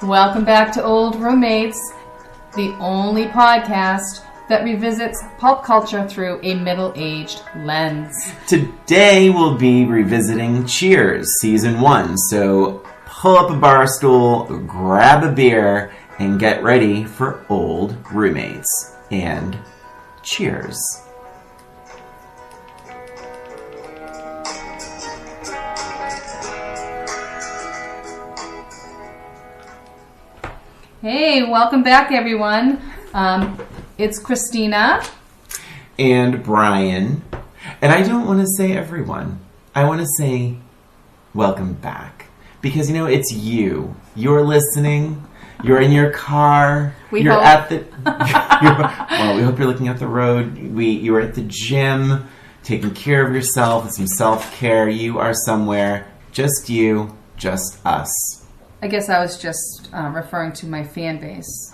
Welcome back to Old Roommates, the only podcast that revisits pulp culture through a middle-aged lens. Today we'll be revisiting Cheers, Season 1. So pull up a bar stool, grab a beer, and get ready for Old Roommates. And cheers. Hey, welcome back, everyone. It's Christina. And Brian. And I don't want to say everyone. I want to say welcome back. Because, it's you. You're listening. You're in your car. We hope. At the... we hope you're looking at the road. You were at the gym, taking care of yourself with some self-care. You are somewhere. Just you. Just us. I guess I was just referring to my fan base.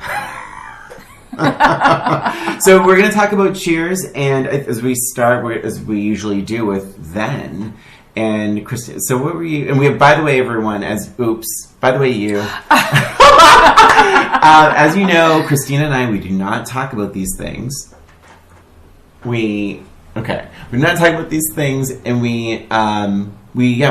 So we're going to talk about Cheers, and as we start, as we usually do with Then, and Christina. So what were you? And we have, by the way, everyone, by the way, you. As you know, Christina and I, we do not talk about these things. We're not talking about these things, and we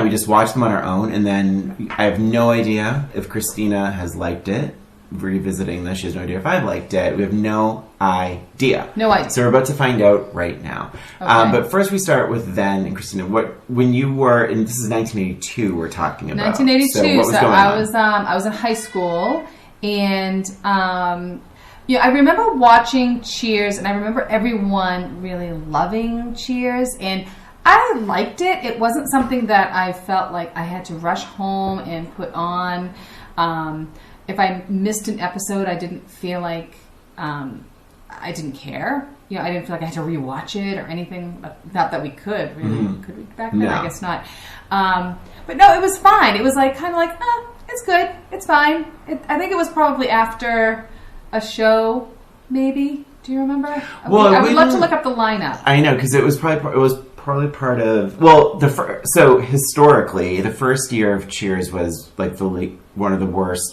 just watch them on our own, and then I have no idea if Christina has liked it. Revisiting this, she has no idea if I've liked it. We have no idea. No idea. So we're about to find out right now. Okay. But first we start with Then, and Christina, when you were, and this is 1982 we're talking about. 1982, so what was going on? I was in high school, and I remember watching Cheers, and I remember everyone really loving Cheers, and I liked it. It wasn't something that I felt like I had to rush home and put on. If I missed an episode, I didn't feel like I didn't care. I didn't feel like I had to rewatch it or anything. Not that we could, really. Mm-hmm. Could we back then? No. I guess not. But no, it was fine. It was it's good. It's fine. I think it was probably after a show, maybe. Do you remember? Well, I would love to look up the lineup. I know, because it was probably part of... Well, so historically, the first year of Cheers was like one of the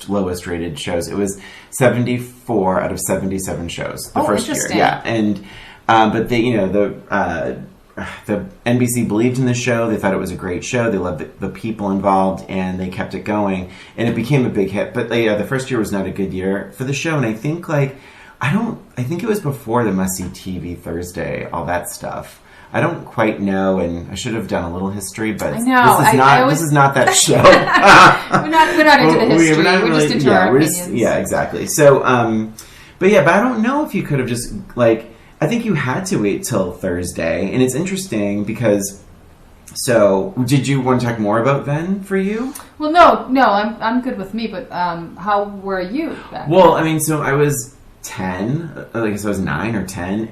lowest rated shows. It was 74 out of 77 shows the first year. Yeah, and but they, the NBC believed in the show. They thought it was a great show. They loved the people involved, and they kept it going, and it became a big hit. But the first year was not a good year for the show, and I think I think it was before the Must See TV Thursday, all that stuff. I don't quite know, and I should have done a little history, but this is not that show. we're not into the history. We're just into our opinions. Yeah, exactly. So, but I don't know if you could have just I think you had to wait till Thursday, and it's interesting because. So, did you want to talk more about Then for you? Well, no, I'm good with me, but how were you back then? Well, I mean, so I was 10, I guess I was 9 or 10,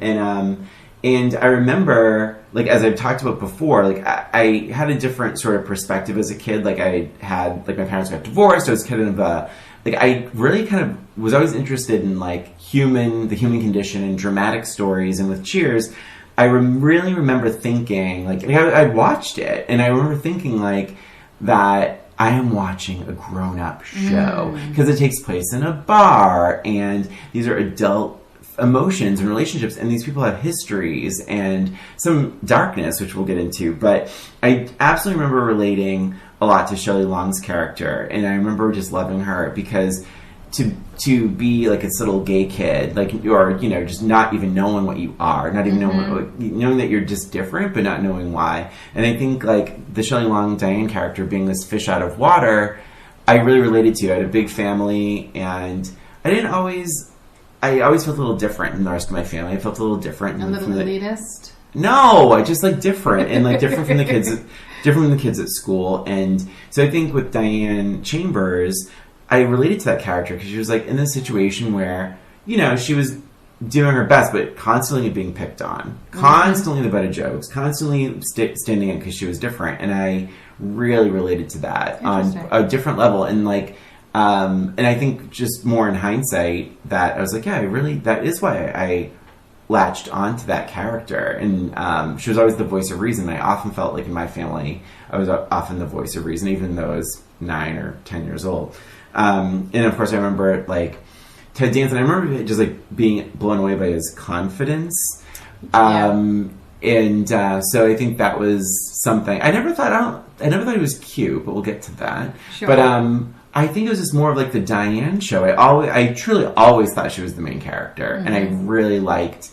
and I remember, as I've talked about before, I had a different sort of perspective as a kid. I had, my parents got divorced. I was kind of, I really kind of was always interested in, the human condition and dramatic stories. And with Cheers, I really remember thinking, I watched it, and I remember thinking, that I am watching a grown-up show. Because it takes place in a bar, and these are adult emotions and relationships, and these people have histories and some darkness, which we'll get into. But I absolutely remember relating a lot to Shelley Long's character, and I remember just loving her because to be this little gay kid, or just not even knowing what you are, not even knowing that you're just different, but not knowing why. And I think the Shelley Long Diane character being this fish out of water, I really related to. I had a big family, and I always felt a little different than the rest of my family. I felt a little different. A little elitist? No, I just different, and different from the kids, different from the kids at school. And so I think with Diane Chambers, I related to that character because she was in this situation where she was doing her best, but constantly being picked on, constantly the butt of jokes, constantly standing out because she was different, and I really related to that on a different level, and and I think just more in hindsight that I was that is why I latched onto that character, and she was always the voice of reason. I often felt in my family I was often the voice of reason, even though I was 9 or 10 years old. And of course, I remember like Ted Danson. I remember just like being blown away by his confidence. And so I think that was something I never thought he was cute, but we'll get to that. Sure. But I think it was just more of like the Diane show. I truly always thought she was the main character, and I really liked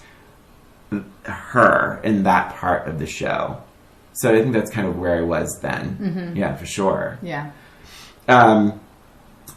her in that part of the show. So I think that's kind of where I was then. Yeah, for sure. Yeah.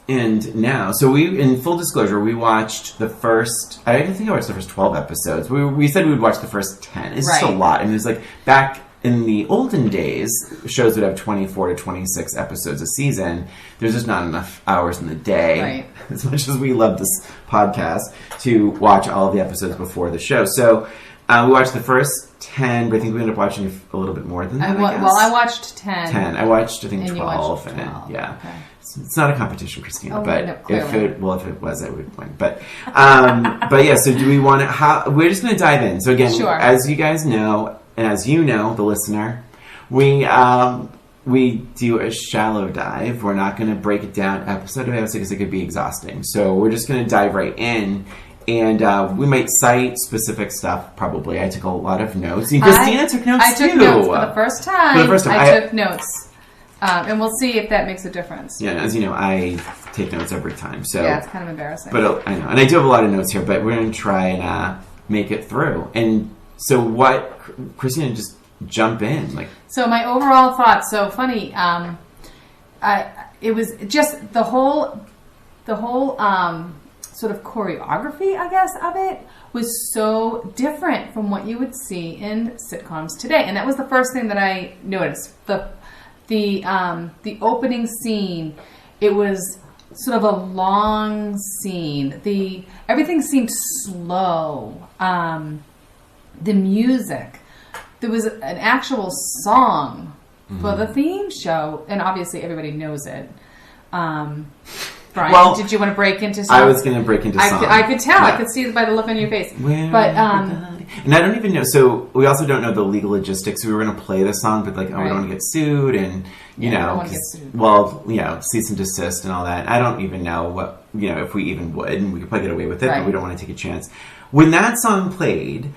And now, so in full disclosure, we watched the first, I think I watched the first 12 episodes. We said we would watch the first 10. It's just a lot. And it was like, back in the olden days, shows would have 24 to 26 episodes a season. There's just not enough hours in the day, as much as we love this podcast, to watch all of the episodes before the show. So we watched the first 10, but I think we ended up watching a little bit more than that, I guess. Well, I watched 10. 10. I watched, I think, and 12. You watched 12. Yeah. Okay. It's not a competition, Christina, but no, if it was, I would win. But yeah, so do we want to, we're just going to dive in. So again, as you guys know, and as you know, the listener, we do a shallow dive. We're not going to break it down episode by episode because it could be exhausting. So we're just going to dive right in. And we might cite specific stuff, probably. I took a lot of notes. And Christina took notes, too. I took notes for the first time. I took notes. And we'll see if that makes a difference. Yeah, as you know, I take notes every time. So yeah, it's kind of embarrassing. But I know. And I do have a lot of notes here, but we're going to try and make it through. And so what, Christina, just jump in. So my overall thoughts, so funny, it was just the whole sort of choreography, I guess, of it was so different from what you would see in sitcoms today. And that was the first thing that I noticed. The opening scene, it was sort of a long scene. Everything seemed slow. The music, there was an actual song for the theme show, and obviously everybody knows it. Brian, did you want to break into song? I was going to break into song. I could tell. Yeah. I could see it by the look on your face. And I don't even know. So we also don't know the legal logistics. We were going to play the song, but we don't want to get sued, and you know, cease and desist and all that. I don't even know what if we even would, and we could probably get away with it, but we don't want to take a chance. When that song played,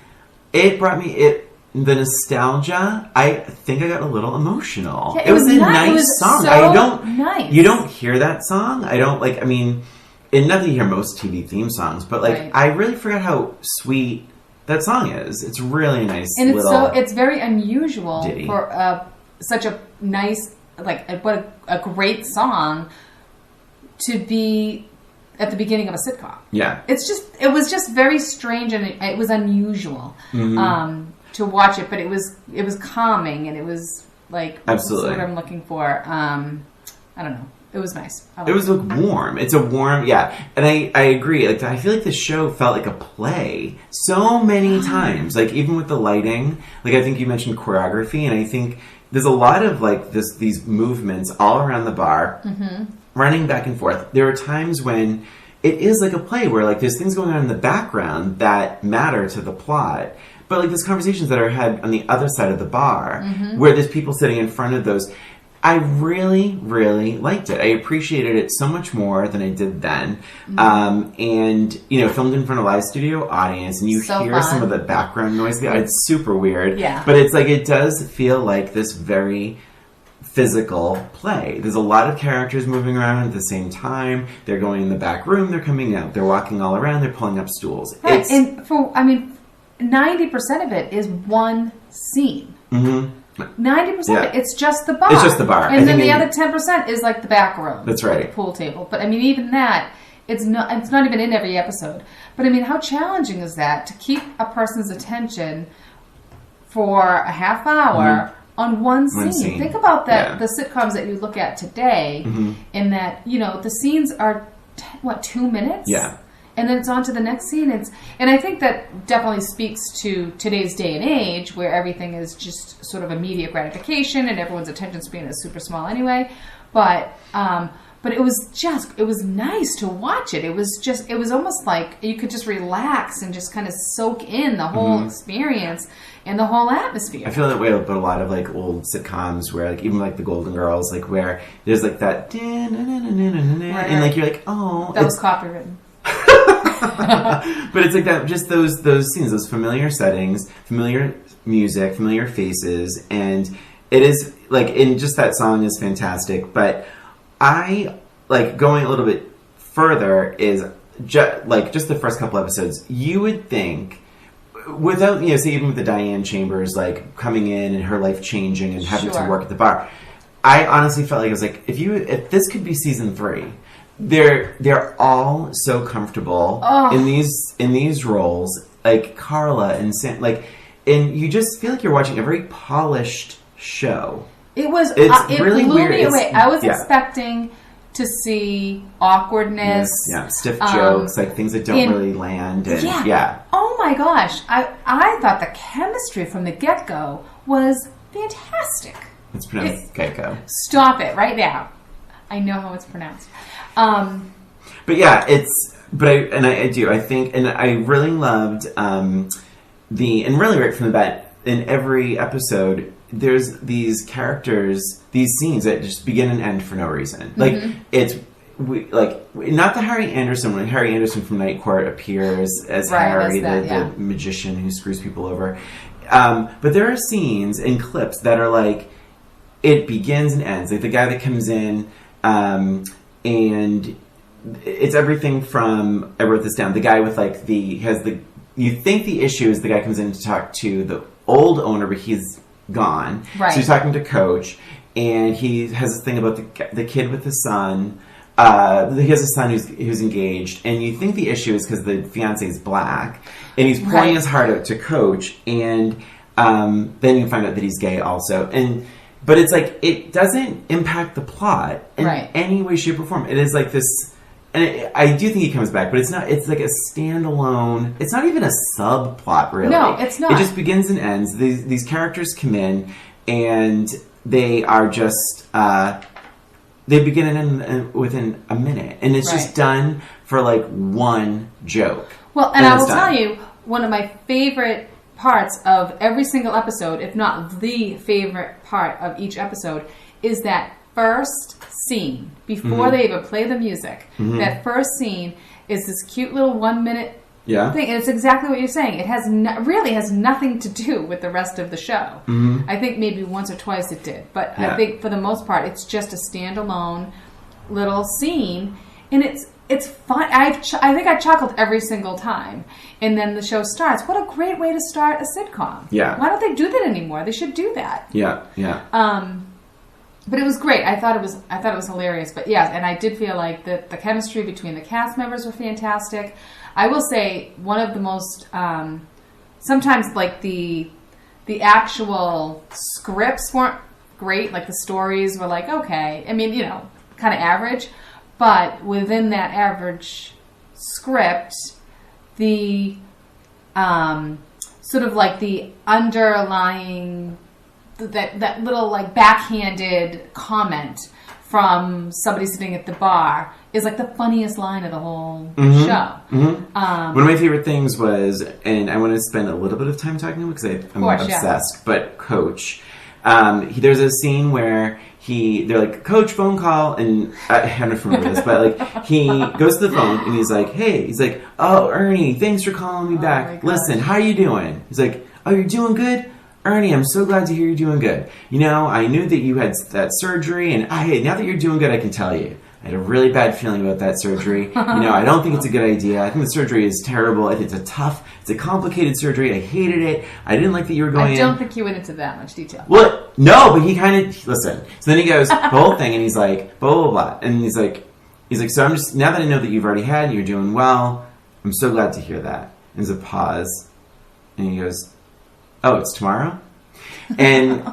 it brought me the nostalgia. I think I got a little emotional. Yeah, it was a nice song. So nice. You don't hear that song. I don't like. I mean, and not that you hear most TV theme songs, but I really forgot how sweet that song is. It's really nice, and it's very unusual ditty. For such a nice, what a great song to be at the beginning of a sitcom. Yeah, it was just very strange, and it was unusual to watch it, but it was calming, and it was absolutely what I'm looking for. I don't know. It was nice. It was warm. It's a warm, and I agree. I feel like the show felt like a play so many times. Even with the lighting, I think you mentioned choreography, and I think there's a lot of these movements all around the bar, running back and forth. There are times when it is like a play where there's things going on in the background that matter to the plot. But there's conversations that are had on the other side of the bar where there's people sitting in front of those. I really, really liked it. I appreciated it so much more than I did then. And, filmed in front of a live studio audience, and you hear some of the background noise. It's super weird. Yeah. But it's it does feel like this very physical play. There's a lot of characters moving around at the same time. They're going in the back room. They're coming out. They're walking all around. They're pulling up stools. Right. 90% of it is one scene. 90% of it, it's just the bar. It's just the bar. And then the other 10% is the back room. That's right. The pool table. But even that, it's not even in every episode. But how challenging is that to keep a person's attention for a half hour on one scene? Think about that. The sitcoms that you look at today, in that, the scenes are, 2 minutes? Yeah. And then it's on to the next scene. And I think that definitely speaks to today's day and age, where everything is just sort of immediate gratification and everyone's attention span is super small anyway. But But it was nice to watch it. It was almost like you could just relax and just kind of soak in the whole experience and the whole atmosphere. I feel that way about a lot of like old sitcoms where like even like the Golden Girls, like where there's like that and like you're like, oh, that was copywritten. But it's like that, just those scenes, those familiar settings, familiar music, familiar faces, and it is like, in just that song is fantastic. But I like going a little bit further is just the first couple episodes. You would think, without, you know, say even with the Diane Chambers like coming in and her life changing and having to work at the bar, I honestly felt like I was like, if this could be season 3. They're all so comfortable in these roles, like Carla and Sam, like, and you just feel like you're watching a very polished show. It was. It's really blew weird. me away. I was expecting to see awkwardness, stiff jokes, like things that don't really land. And, Oh my gosh! I thought the chemistry from the get-go was fantastic. It's pronounced Geico. Stop it right now. I know how it's pronounced. But yeah, I do. I think, and I really loved and really right from the bat, in every episode, there's these characters, these scenes that just begin and end for no reason. Like not the Harry Anderson, when Harry Anderson from Night Court appears as Harry, the magician who screws people over. But there are scenes and clips that are like, it begins and ends. Like the guy that comes in, and it's everything from, I wrote this down, the guy with like you think the issue is the guy comes in to talk to the old owner, but he's gone. Right. So he's talking to Coach, and he has this thing about the kid with the son. He has a son who's engaged, and you think the issue is because the fiance is black, and he's pouring his heart out to Coach, and then you find out that he's gay also. But it's like, it doesn't impact the plot in any way, shape, or form. It is like this, and I do think he comes back, but it's not. It's like a standalone. It's not even a subplot, really. No, it's not. It just begins and ends. These characters come in, and they are just they begin and end within a minute, and it's just done for like one joke. Well, and I will tell you, one of my favorite parts of every single episode, if not the favorite part of each episode, is that first scene before they even play the music. That first scene is this cute little 1 minute thing, and it's exactly what you're saying. It has really has nothing to do with the rest of the show. I think maybe once or twice it did, but I think for the most part it's just a standalone little scene, and it's fun. I think I chuckled every single time. And then the show starts. What a great way to start a sitcom. Yeah. Why don't they do that anymore? They should do that. Yeah. But it was great. I thought it was hilarious. But yeah, and I did feel like the chemistry between the cast members were fantastic. I will say one of the most sometimes like the actual scripts weren't great. Like the stories were like, okay. I mean, you know, kind of average. But within that average script, the sort of like the underlying, that little like backhanded comment from somebody sitting at the bar is like the funniest line of the whole show. One of my favorite things was, and I want to spend a little bit of time talking about because I'm obsessed, but Coach. There's a scene where they're like, Coach, phone call, and I don't know if you remember this, but like he goes to the phone and he's like, hey, he's like, oh, Ernie, thanks for calling me back. Listen, how you doing? He's like, oh, you're doing good? Ernie, I'm so glad to hear you're doing good. You know, I knew that you had that surgery, and now that you're doing good, I can tell you, I had a really bad feeling about that surgery. You know, I don't think it's a good idea. I think the surgery is terrible. I think it's a complicated surgery. I hated it. I didn't like that you were going in. I don't think you went into that much detail. Well, no, but he kind of, listen. So then he goes, the whole thing, and he's like, blah, blah, blah. And he's like, so I'm just, now that I know that you've already had and you're doing well, I'm so glad to hear that. And there's a pause. And he goes, oh, it's tomorrow? And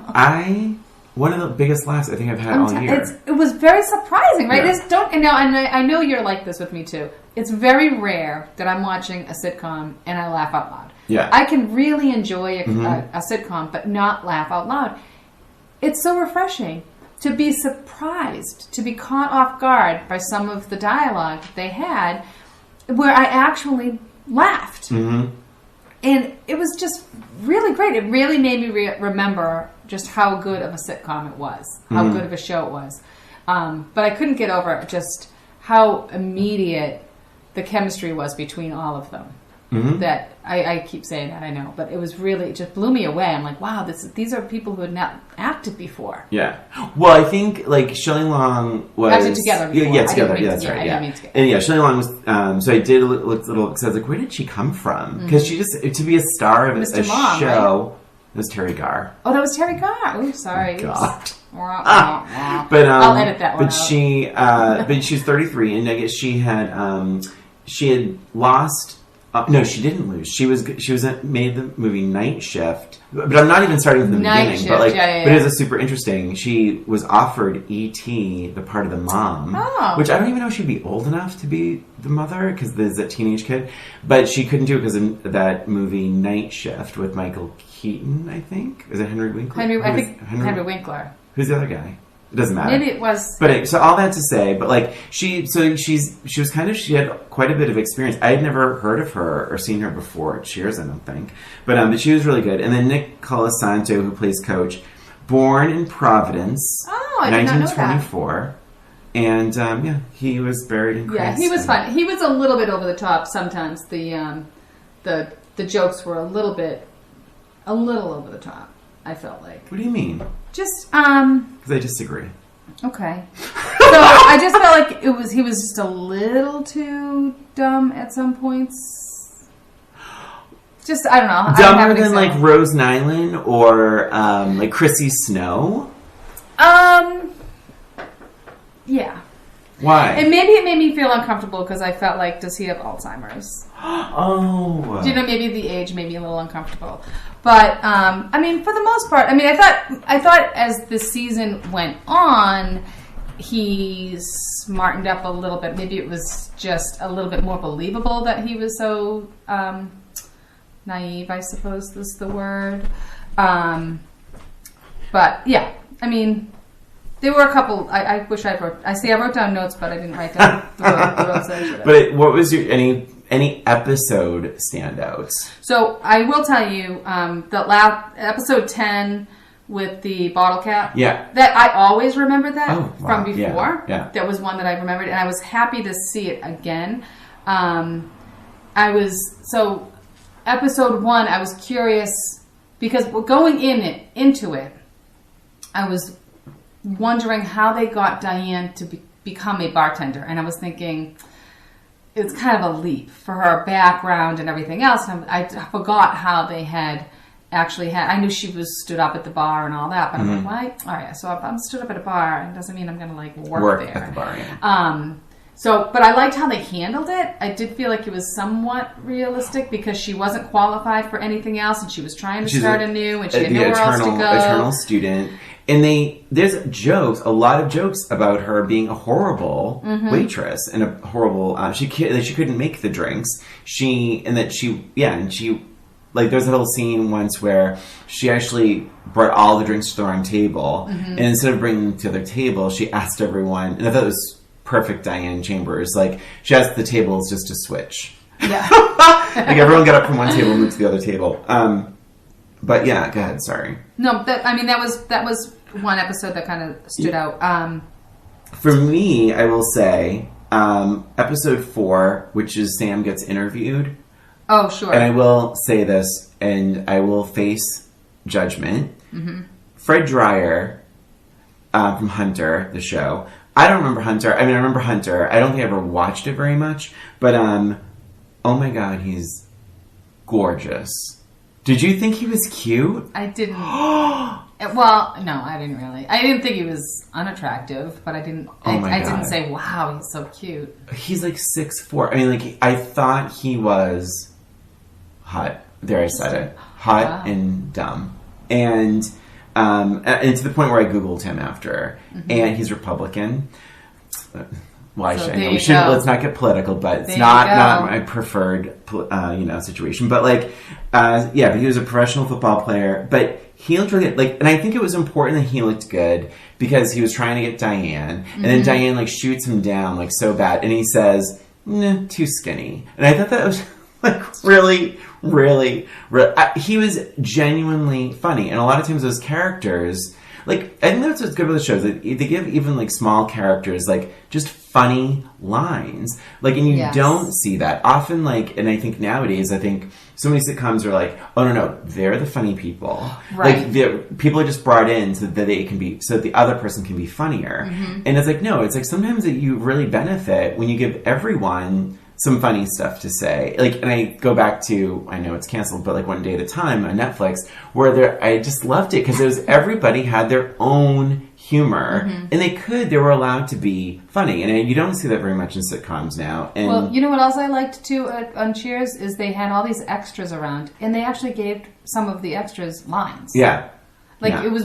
one of the biggest laughs I think I've had all year. It was very surprising, right? Yeah. And I know you're like this with me too. It's very rare that I'm watching a sitcom and I laugh out loud. Yeah. I can really enjoy a sitcom, but not laugh out loud. It's so refreshing to be surprised, to be caught off guard by some of the dialogue that they had, where I actually laughed. Mm-hmm. And it was just really great. It really made me remember just how good of a sitcom it was, how good of a show it was. But I couldn't get over just how immediate the chemistry was between all of them. Mm-hmm. That I keep saying that, I know, but it was really, it just blew me away. I'm like, wow, these are people who had not acted before. Yeah. Well, I think like Shelley Long was acted together before. Yeah, together. Yeah, that's right. Yeah. And yeah, Shelley Long was. So I did look a little. Because I was like, where did she come from? Because she just to be a star of a Mom, show. Right? It was Terry Garr. Oh, that was Terry Garr. Oh, sorry. Oh, God. But I'll edit that one. But but she was 33, and I guess she had lost. No, she didn't lose. She made the movie Night Shift, but I'm not even starting from the beginning. Shift, but yeah. But it was super interesting. She was offered E.T. the part of the mom, which I don't even know if she'd be old enough to be the mother because there's a teenage kid, but she couldn't do it because of that movie Night Shift with Michael Keaton. I think is it Henry Winkler? Henry Winkler. Who's the other guy? It doesn't matter. Maybe it was. But so all that to say, but like she had quite a bit of experience. I had never heard of her or seen her before at Cheers, I don't think. But she was really good. And then Nick Colasanto, who plays Coach, born in Providence, I did not know that. 1924. And he was buried in Cranston. Yeah, he was fun. He was a little bit over the top sometimes. The jokes were a little over the top, I felt like. What do you mean? Just because I disagree. Okay. So I just felt like he was just a little too dumb at some points. Just I don't know. Dumber than like Rose Nyland or like Chrissy Snow. Yeah. Why? And maybe it made me feel uncomfortable because I felt like, does he have Alzheimer's? Oh. Do you know, maybe the age made me a little uncomfortable. But, I mean, for the most part, I mean, I thought as the season went on, he smartened up a little bit. Maybe it was just a little bit more believable that he was so naive, I suppose is the word. But, yeah, I mean... There were a couple. I wish I wrote. I wrote down notes, but I didn't write down the notes I should have. But what was your any episode standouts? So I will tell you the last episode 10 with the bottle cap. Yeah, that I always remember that from before. Yeah, that was one that I remembered, and I was happy to see it again. Episode 1. I was curious because going into it, I was wondering how they got Diane to become a bartender, and I was thinking it's kind of a leap for her background and everything else. And I forgot how they had actually had. I knew she was stood up at the bar and all that, but I'm like, why? All right, so if I'm stood up at a bar, it doesn't mean I'm going to like work there. At the bar. Yeah. But I liked how they handled it. I did feel like it was somewhat realistic because she wasn't qualified for anything else, and she was trying to start anew, and she had nowhere else to go. Eternal student. And there's a lot of jokes about her being a horrible waitress and a horrible. She couldn't make the drinks. Like there's a little scene once where she actually brought all the drinks to the wrong table, and instead of bringing them to their table, she asked everyone. And I thought it was perfect, Diane Chambers. Like she asked the tables just to switch. Yeah, like everyone got up from one table and moved to the other table. But yeah, go ahead. Sorry. No, that was one episode that kind of stood out. For me, I will say episode 4, which is Sam gets interviewed. Oh, sure. And I will say this, and I will face judgment. Mm-hmm. Fred Dreyer from Hunter, the show. I don't remember Hunter. I mean, I remember Hunter. I don't think I ever watched it very much. But, oh my God, he's gorgeous. Did you think he was cute? I didn't. Well, no, I didn't really. I didn't think he was unattractive, but I didn't. I didn't say, "Wow, he's so cute." He's like 6'4". I mean, like I thought he was hot. There, I said it. Hot and dumb, and to the point where I googled him after, and he's Republican. Well, So I there know you we shouldn't. go. Let's not get political, but it's There you not go. my preferred, situation. But like, but he was a professional football player. But he looked really good. Like, and I think it was important that he looked good because he was trying to get Diane, and then Diane like shoots him down like so bad, and he says, "Nah, too skinny." And I thought that was like really, he was genuinely funny, and a lot of times those characters. Like, I think that's what's good about the shows. They give even, like, small characters, like, just funny lines. Like, and you Yes. don't see that. Often, like, and I think nowadays, so many sitcoms are like, oh, no, they're the funny people. Right. Like, people are just brought in so that so that the other person can be funnier. And it's like, no, it's like sometimes that you really benefit when you give everyone some funny stuff to say. Like, and I go back to, I know it's canceled, but like One Day at a Time on Netflix, where I just loved it because it was everybody had their own humor, and they were allowed to be funny. And you don't see that very much in sitcoms now. And Well, you know what else I liked too on Cheers is they had all these extras around, and they actually gave some of the extras lines. yeah. Like Yeah.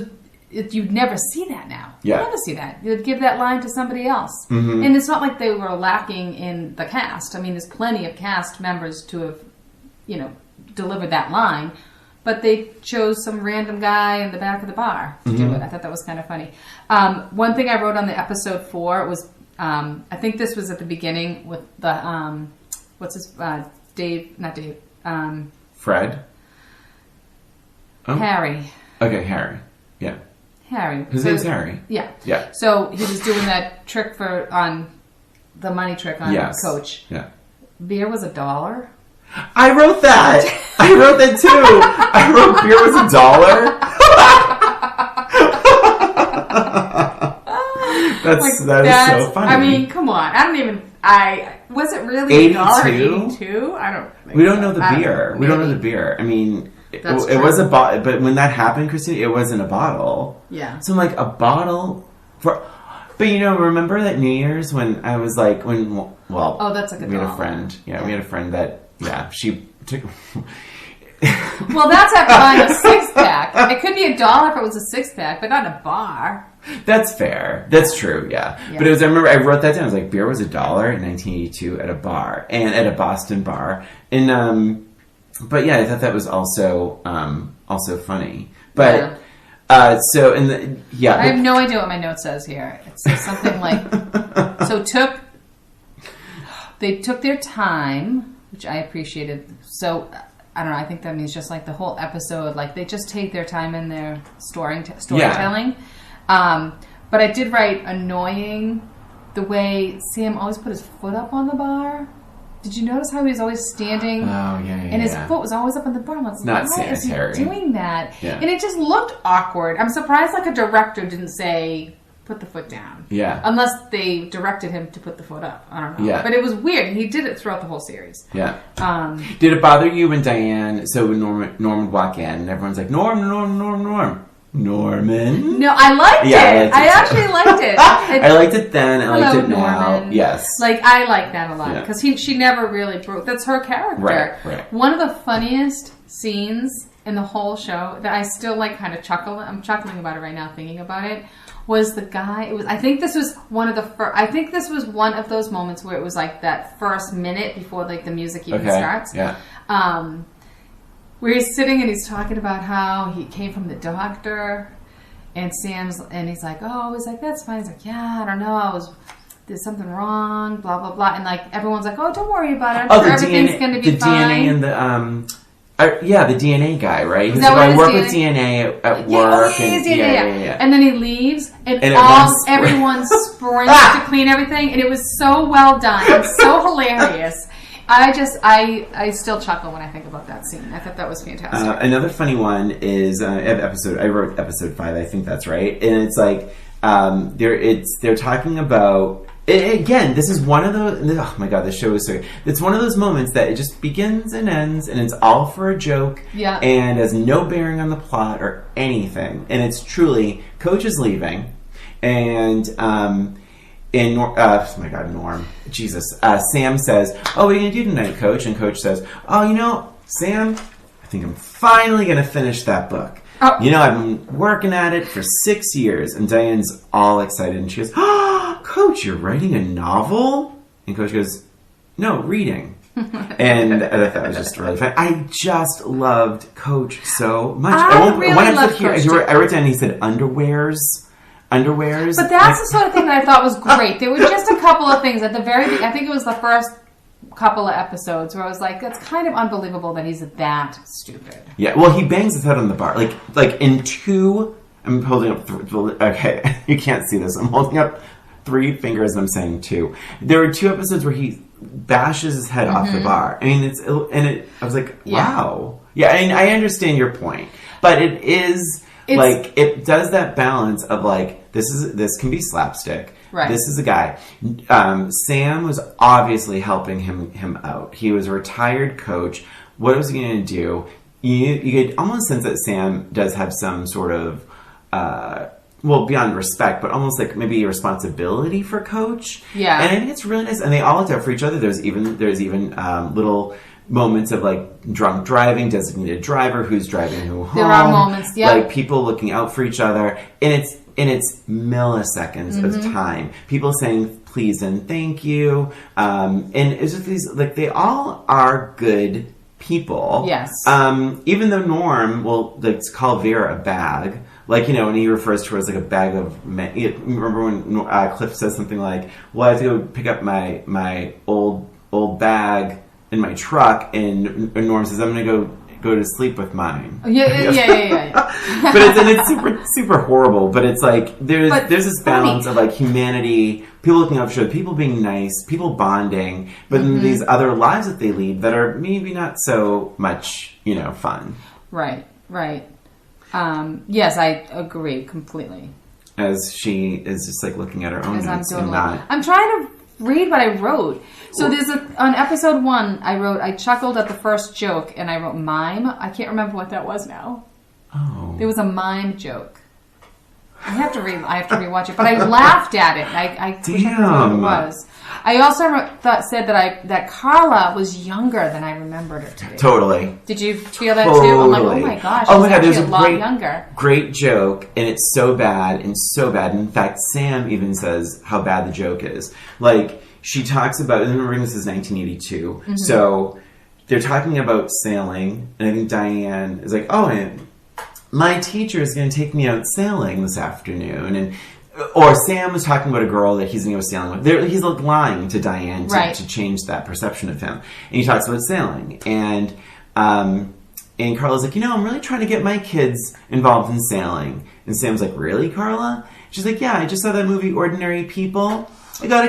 you'd never see that now. Yeah. You'd never see that. You'd give that line to somebody else. And it's not like they were lacking in the cast. I mean, there's plenty of cast members to have, delivered that line. But they chose some random guy in the back of the bar to do it. I thought that was kind of funny. One thing I wrote on the episode 4 was, I think this was at the beginning with the, not Dave, Fred? Oh. Harry. Okay, Harry. Yeah. Harry. His name's Harry. Yeah. Yeah. So he was doing that trick on the money trick on Yes. Coach. Yeah. Beer was $1. I wrote that. I wrote that too. I wrote beer was $1. That is so funny. I mean, come on. Was it really 82? $1.82? I don't think We don't so. know the I beer. know. We don't know Maybe. the beer. I mean, it That's was true. a bottle, but when that happened, Christine, it wasn't a bottle. Yeah. So I'm like, a bottle for. But remember that New Year's when I was like, Oh, that's like we had a $1. friend. Yeah, we had a friend that, she took. Well, that's after buying a 6-pack. It could be $1 if it was a 6-pack, but not a bar. That's fair. That's true. Yeah. But I remember I wrote that down. I was like, beer was $1 in 1982 at a bar and at a Boston bar. And but yeah, I thought that was also funny. But Yeah. I I have no idea what my note says here. It says something like, they took their time, which I appreciated. So, I don't know, I think that means just like the whole episode, like they just take their time in their storytelling. But I did write annoying the way Sam always put his foot up on the bar. Did you notice how he was always standing? Oh, yeah. And his foot was always up on the bar. I'm like, not why is he sanitary. doing that? Yeah. And it just looked awkward. I'm surprised like a director didn't say, put the foot down. Yeah. Unless they directed him to put the foot up. I don't know. Yeah. But it was weird. And he did it throughout the whole series. Yeah. Um, Did it bother you when when Norm would walk in and everyone's like, Norm. Norman? no, I liked Yeah, it. I I liked it actually too. liked it. I liked it then. I liked Hello, it now. Norman. Yes. Like, I like that a lot. Yeah. Because she never really broke. That's her character. Right. One of the funniest scenes in the whole show that I still like kind of chuckle. I'm chuckling about it right now thinking about it. Was the guy? I think this was one of the first. I think this was one of those moments where it was like that first minute before like the music even starts. Yeah. Where he's sitting and he's talking about how he came from the doctor, and he's like, that's fine. He's like, yeah, I don't know, there's something wrong, blah blah blah, and like everyone's like, oh, don't worry about it. I'm sure everything's going to be the fine. DNA and the DNA guy, right? He's Is that like, what I work his with DNA at Yeah, work. yeah. And then he leaves, and everyone sprints to clean everything, and it was so well done and so hilarious. I still chuckle when I think about that scene. I thought that was fantastic. Another funny one is I wrote episode 5. I think that's right, and it's like they're talking about. Again, this is one of those. Oh my god, this show is so good. It's one of those moments that it just begins and ends, and it's all for a joke, Yeah. and has no bearing on the plot or anything. And it's truly Coach is leaving, and oh my god, Norm, Jesus, Sam says, "Oh, what are you gonna do tonight, Coach?" And Coach says, "Oh, Sam, I think I'm finally gonna finish that book. Oh. I've been working at it for 6 years." And Diane's all excited, and she goes, "Oh, Coach, you're writing a novel? And Coach goes, no, reading. And I thought that was just really fun. I just loved Coach so much. I really loved Coach too. I wrote down, he said underwears. But that's the sort of thing that I thought was great. There were just a couple of things at the very beginning. I think it was the first couple of episodes where I was like, that's kind of unbelievable that he's that stupid. Yeah, well, he bangs his head on the bar. Like in two, I'm holding up, okay, you can't see this. I'm holding up 3 fingers and I'm saying 2. There were 2 episodes where he bashes his head off the bar. I mean, I was like, wow. Yeah, I mean, I understand your point. But it does that balance of like, this can be slapstick. Right. This is a guy. Sam was obviously helping him out. He was a retired coach. What was he going to do? You could almost sense that Sam does have some sort of, beyond respect, but almost like maybe a responsibility for Coach. Yeah. And I think it's really nice. And they all looked out for each other. There's even little moments of like drunk driving, designated driver, who's driving who home. There are moments, yeah. Like people looking out for each other. And it's milliseconds of time. People saying please and thank you. And it's just these, like, they all are good people. Yes. Even though Norm will call Vera a bag. Like, and he refers to her as like a bag of... Remember when Cliff says something like, well, I have to go pick up my old bag in my truck, and Norm says, I'm going to go to sleep with mine. Yeah. But it's super, super horrible. But it's like, there's this balance of like humanity, people looking out for each other, people being nice, people bonding, but then these other lives that they lead that are maybe not so much, fun. Right. Yes, I agree completely. As she is just like looking at her own notes and not... I'm trying to read what I wrote. So there's on episode 1, I chuckled at the first joke and I wrote mime. I can't remember what that was now. Oh. There was a mime joke. I have to rewatch it, but I laughed at it. I wish I could remember what it was. I also said that Carla was younger than I remembered her to be. Totally. Did you feel that too? I'm like, oh my gosh, she's actually a lot younger. Great joke, and it's so bad and so bad. In fact, Sam even says how bad the joke is. Like, she talks about, and remember this is 1982, so they're talking about sailing, and I think Diane is like, oh, and my teacher is going to take me out sailing this afternoon, or Sam was talking about a girl that he's going to go sailing with. He's like lying to Diane to change that perception of him. And he talks about sailing. And Carla's like, I'm really trying to get my kids involved in sailing. And Sam's like, really, Carla? She's like, yeah, I just saw that movie Ordinary People. I got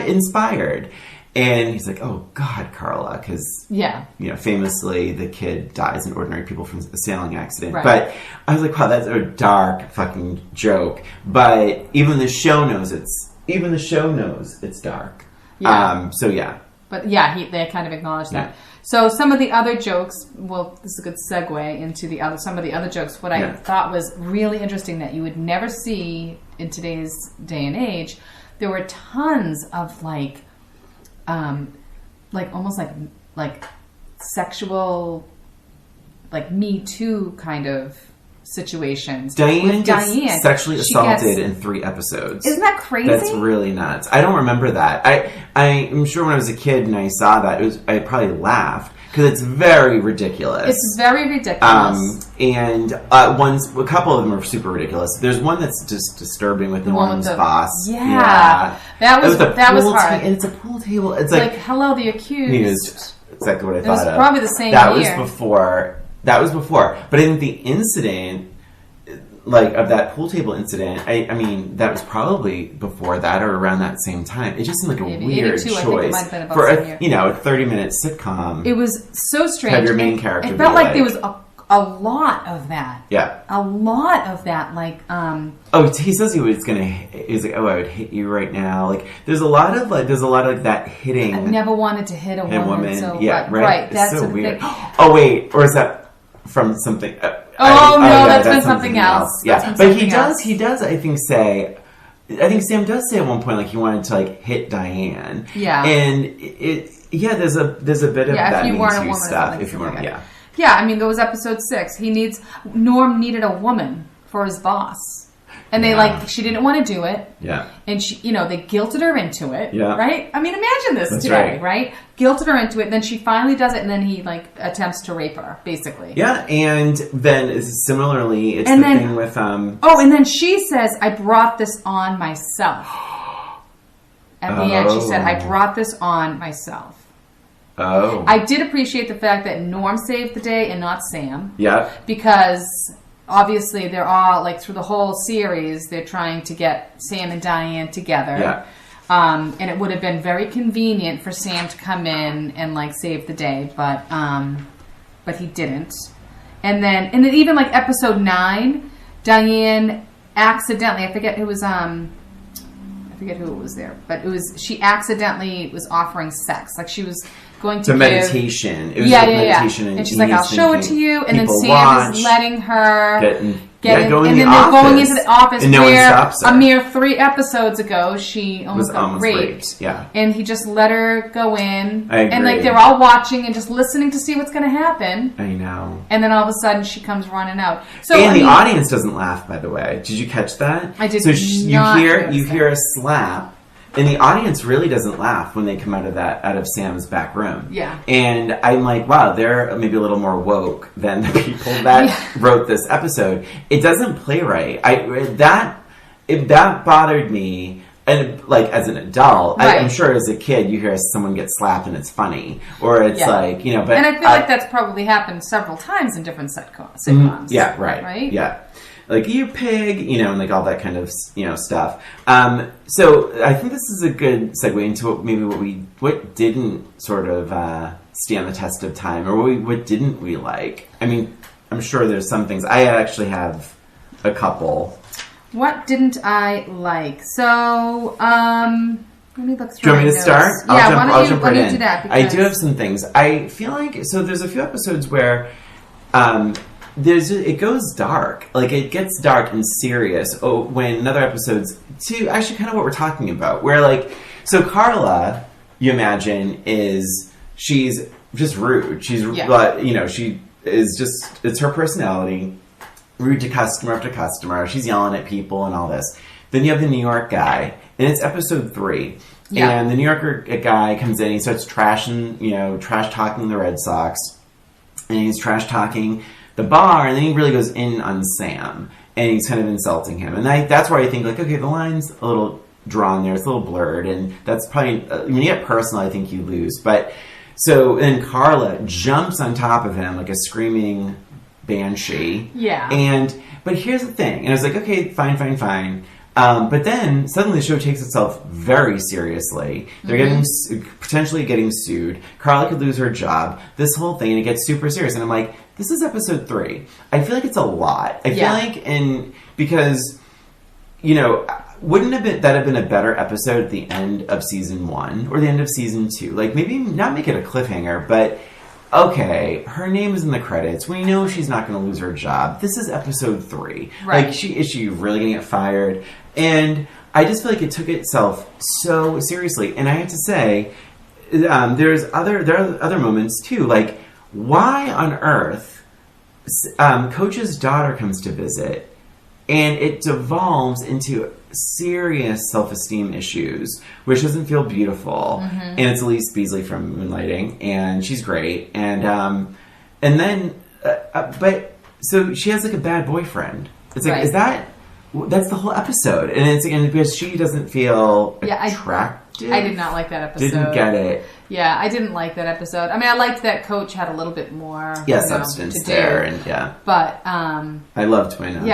inspired. And he's like, oh, God, Carla, because, famously the kid dies in Ordinary People from a sailing accident. Right. But I was like, wow, that's a dark fucking joke. But even the show knows it's dark. Yeah. So, yeah. But, they kind of acknowledge that. So some of the other jokes, this is a good segue into some of the other jokes. What I thought was really interesting that you would never see in today's day and age, there were tons of, like almost like sexual, like Me Too kind of situations. Diane gets sexually assaulted in 3 episodes. Isn't that crazy? That's really nuts. I don't remember that. I'm sure when I was a kid and I saw that, I probably laughed. Because it's very ridiculous. It's very ridiculous. And a couple of them are super ridiculous. There's one that's just disturbing with Norm's boss. Yeah. That was hard. And it's a pool table. It's like hello, the accused. Exactly what I thought of. It was probably the same year. That was before. But I think the incident, like, of that pool table incident, I mean, that was probably before that or around that same time. It just seemed like a weird 82, choice I think it might have been about for the same year. a 30-minute sitcom. It was so strange. Have your main character. It felt like there was a lot of that. Yeah. A lot of that, like. Oh, he says he's like, oh, I would hit you right now. Like, there's a lot of that hitting. I've never wanted to hit a woman. So, yeah, right. That's so weird. Oh wait, or is that from something? That's been something else. Yeah, but he does. I think Sam does say at one point, like, he wanted to, like, hit Diane. Yeah, and there's a bit of that Me Too stuff. If you weren't, yeah. I mean, there was episode 6. Norm needed a woman for his boss. And they Yeah. she didn't want to do it. Yeah. And she, they guilted her into it. Yeah. Right? I mean, imagine this That's today, right. right? Guilted her into it, and then she finally does it, and then he attempts to rape her, basically. Yeah, and then similarly, it's And the then- thing with Oh, and then she says, I brought this on myself. At the end, she said, I brought this on myself. oh I did appreciate the fact that Norm saved the day and not Sam. yeah Because obviously they're all, through the whole series, they're trying to get Sam and Diane together. Yeah. And it would have been very convenient for Sam to come in and save the day, but he didn't. And then even episode 9, Diane accidentally, I forget who it was there, but she accidentally was offering sex. She was going to the give meditation. It was yeah. meditation, And she's like, I'll show it to you. And then people Sam watch, is letting her go in and the then office, they're going into the office and no one where stops her. a mere 3 episodes ago she almost got raped. Yeah. And he just let her go in. I agree. And they're all watching and just listening to see what's going to happen. I know. And then all of a sudden she comes running out. So And the audience doesn't laugh, by the way. Did you catch that? I did So not you notice hear a slap, and the audience really doesn't laugh when they come out of Sam's back room. Yeah. And I'm like, wow, they're maybe a little more woke than the people that wrote this episode. It doesn't play right. If that bothered me. And as an adult, Right. I'm sure as a kid you hear someone get slapped and it's funny, or it's but and I feel like that's probably happened several times in different sitcoms. Yeah, right. Right? Yeah. You pig, and all that kind of, stuff. So I think this is a good segue into what didn't sort of stand the test of time, or what didn't we like. I mean, I'm sure there's some things. I actually have a couple. What didn't I like? So, let me look through. Do you want me to my start? notes. Yeah, I'll jump right in. Do that? I Because do have some things. I feel like there's a few episodes where it goes dark. It gets dark and serious. Oh, when other episodes to actually kind of what we're talking about, where so Carla, you imagine, she's just rude. She's she is just, it's her personality. Rude to customer after customer. She's yelling at people and all this. Then you have the New York guy, and it's episode 3. Yeah. And the New Yorker guy comes in, he starts trash talking the Red Sox, and he's trash talking the bar, and then he really goes in on Sam, and he's kind of insulting him. And that's where I think, okay, the line's a little drawn there, it's a little blurred, and that's probably, when you get personal, I think you lose. But, so then Carla jumps on top of him like a screaming banshee. Yeah. But here's the thing, and I was like, okay, fine. But then suddenly the show takes itself very seriously. They're potentially getting sued. Carla could lose her job. This whole thing, and it gets super serious. And I'm like, this is episode 3. I feel like it's a lot. I feel like, because wouldn't that have been a better episode at the end of season 1 or the end of season 2? Maybe not make it a cliffhanger, but. Okay, her name is in the credits. We know she's not going to lose her job. This is episode 3. Right. Is she really going to get fired? And I just feel like it took itself so seriously. And I have to say, there are other moments too. Why on earth Coach's daughter comes to visit, and it devolves into serious self-esteem issues, which doesn't feel beautiful. And it's Elise Beasley from Moonlighting, and she's great. And then, but so she has a bad boyfriend. It's is that's the whole episode, and it's because she doesn't feel attractive. I did not like that episode. Didn't get it. Yeah, I didn't like that episode. I mean, I liked that Coach had a little bit more substance there, and but I loved Twin.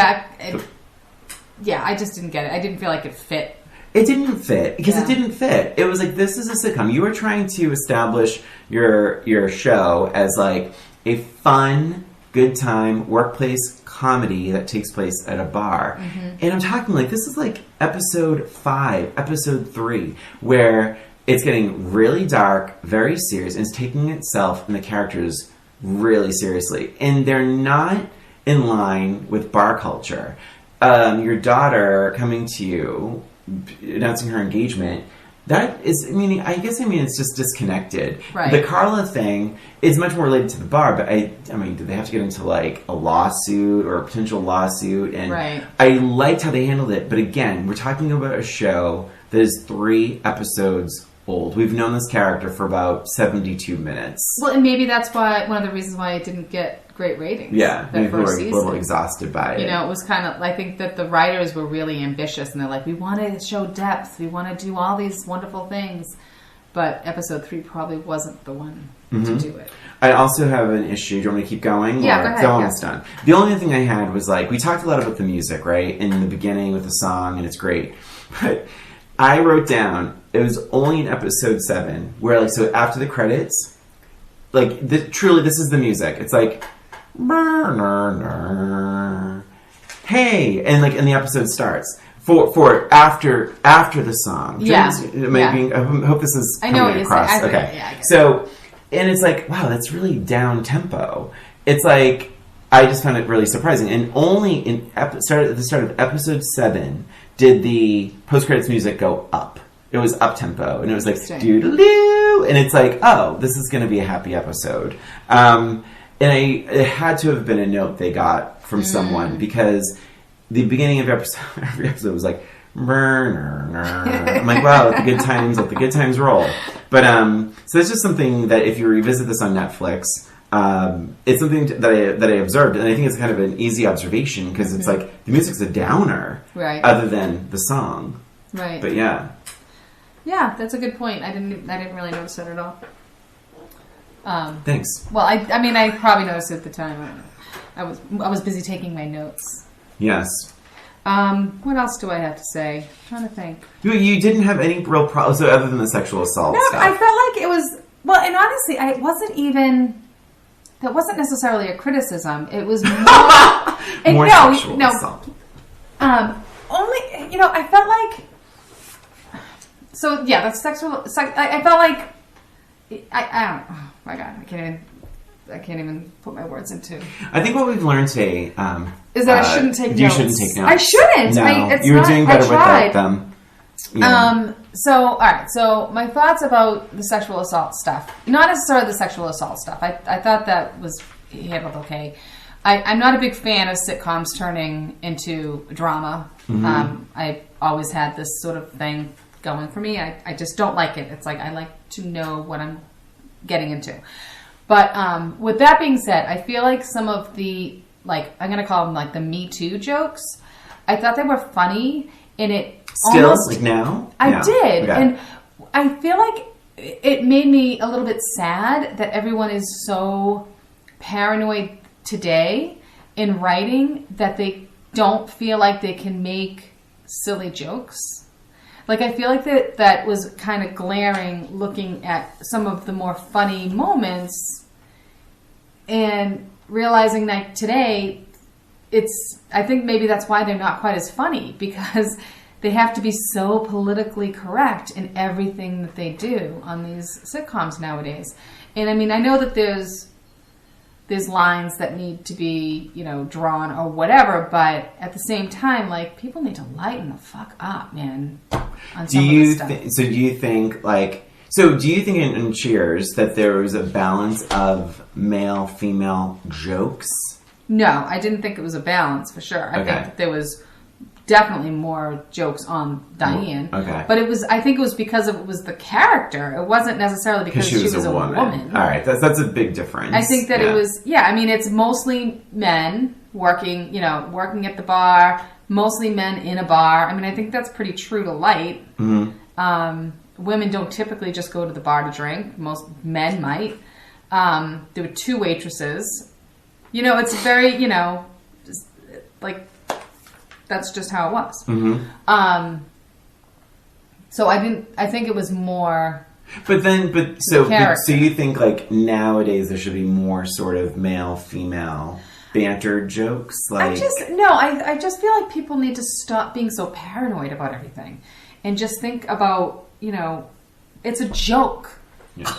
Yeah, I just didn't get it. I didn't feel like it fit. It didn't fit because it didn't fit. It was this is a sitcom. You were trying to establish your show as a fun, good time workplace comedy that takes place at a bar. And I'm talking this is episode 5, episode 3, where it's getting really dark, very serious, and it's taking itself and the characters really seriously. And they're not in line with bar culture. Your daughter coming to you, announcing her engagement, That is, I guess it's just disconnected. Right. The Carla thing is much more related to the bar, but did they have to get into like a lawsuit or a potential lawsuit? And right. I liked how they handled it, but again, we're talking about a show that is 3 episodes old. We've known this character for about 72 minutes. Well, and maybe that's why one of the reasons why it didn't get great ratings. Yeah, that first we're a season. little exhausted by it. You know, it was kind of, I think that the writers were really ambitious, and they're like, we want to show depth, we want to do all these wonderful things, but episode 3 probably wasn't the one to do it. I also have an issue. Do you want me to keep going? Yeah, go ahead. It's almost done. The only thing I had was like, we talked a lot about the music, right? In the beginning with the song, and it's great. But I wrote down, it was only in episode 7, where like, so after the credits, like, truly this is the music. It's like, hey, and like, and the episode starts for after the song. Yeah. I hope this is I know coming what across. you're saying. Okay, Yeah, so, and it's like, wow, that's really down tempo. It's like, I just found it really surprising, and only at the start of episode 7 did the post credits music go up. It was up tempo, and it was like doo-doo-doo, and it's like, oh, this is going to be a happy episode. And it had to have been a note they got from someone, because the beginning of every episode was like, I'm like, wow, let the good times roll. But so it's just something that if you revisit this on Netflix, it's something that I observed, and I think it's kind of an easy observation, because it's like the music's a downer, right, other than the song, right? But yeah, that's a good point. I didn't really notice that at all. Thanks. Well, I probably noticed it at the time. I was busy taking my notes. Yes. What else do I have to say? I'm trying to think. You didn't have any real problems, so other than the sexual assault stuff. I felt like it was, well, and honestly, that wasn't necessarily a criticism. It was more, more sexual assault. Only, I felt like, so yeah, that's I felt like, I don't, oh my God, I can't even put my words into. I think what we've learned today is that I shouldn't take notes. You shouldn't take notes. I shouldn't. No, you were doing better without them. Yeah. So, all right. So, my thoughts about the sexual assault stuff. Not necessarily the sexual assault stuff. I thought that was handled okay. I'm not a big fan of sitcoms turning into drama. Mm-hmm. I always had this sort of thing going for me. I just don't like it. It's like I like to know what I'm getting into. But with that being said, I feel like some of the, like, I'm going to call them like the Me Too jokes, I thought they were funny, and it still, almost, like now? I did. Okay. And I feel like it made me a little bit sad that everyone is so paranoid today in writing that they don't feel like they can make silly jokes. Like, I feel like that was kind of glaring looking at some of the more funny moments and realizing that today I think maybe that's why they're not quite as funny, because they have to be so politically correct in everything that they do on these sitcoms nowadays. And I mean, I know that there's lines that need to be, drawn or whatever, but at the same time, like, people need to lighten the fuck up, man, on some of this stuff. Do you think, do you think in Cheers that there was a balance of male-female jokes? No, I didn't think it was a balance, for sure. I think that there was definitely more jokes on Diane. Okay. But I think it was because it was the character. It wasn't necessarily because she was a woman. All right, that's a big difference. I think that it was, it's mostly men working at the bar, mostly men in a bar. I mean, I think that's pretty true to light. Mm-hmm. Women don't typically just go to the bar to drink. Most men might. There were 2 waitresses. It's very, just, like, that's just how it was. Mm-hmm. So I think it was more. So you think, like, nowadays there should be more sort of male-female banter jokes? Like, I just feel like people need to stop being so paranoid about everything and just think about, it's a joke. Yeah.